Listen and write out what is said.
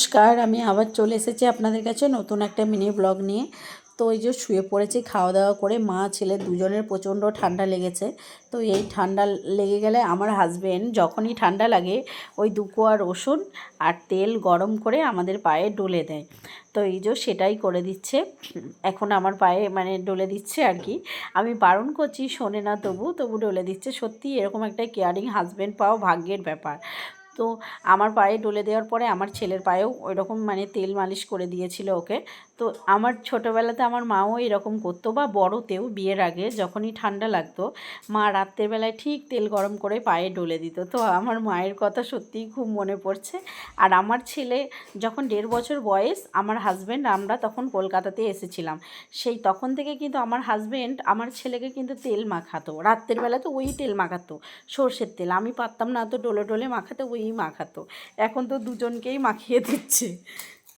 নমস্কার, আমি আবার চলে এসেছি আপনাদের কাছে নতুন একটা মিনি ব্লগ নিয়ে। তো এই যে শুয়ে পড়েছি খাওয়া দাওয়া করে, মা ছেলে দুজনের প্রচণ্ড ঠান্ডা লেগেছে। তো এই ঠান্ডা লেগে গেলে আমার হাজবেন্ড যখনই ঠান্ডা লাগে ওই 2 কোয়া রসুন আর তেল গরম করে আমাদের পায়ে ডলে দেয়। তো এই যে সেটাই করে দিচ্ছে এখন আমার পায়ে, মানে ডলে দিচ্ছে আর কি। আমি বারণ করছি, শোনে না, তবু ডলে দিচ্ছে। সত্যি এরকম একটা কেয়ারিং হাজবেন্ড পাওয়া ভাগ্যের ব্যাপার। তো আমার পায়ে ডলে দেওয়ার পরে আমার ছেলের পায়েও ওইরকম মানে তেল মালিশ করে দিয়েছিল ওকে। তো আমার ছোটোবেলাতে আমার মাও এরকম করতো, বা বড়তেও বিয়ের আগে যখনই ঠান্ডা লাগতো মা রাত্রেবেলায় ঠিক তেল গরম করে পায়ে ডলে দিত। তো আমার মায়ের কথা সত্যিই খুব মনে পড়ছে। আর আমার ছেলে যখন 1.5 বছর বয়স, আমার হাজব্যান্ড আমরা তখন কলকাতাতে এসেছিলাম। সেই তখন থেকে কিন্তু আমার হাজব্যান্ড আমার ছেলেকে কিন্তু তেল মাখাতো, রাত্রের বেলা তো ওই তেল মাখাতো, সর্ষের তেল। আমি পারতাম না তো ডলে ডলে মাখাতে, ওই মাখাতো। এখন তো দুজনকেই মাখিয়ে দিচ্ছে।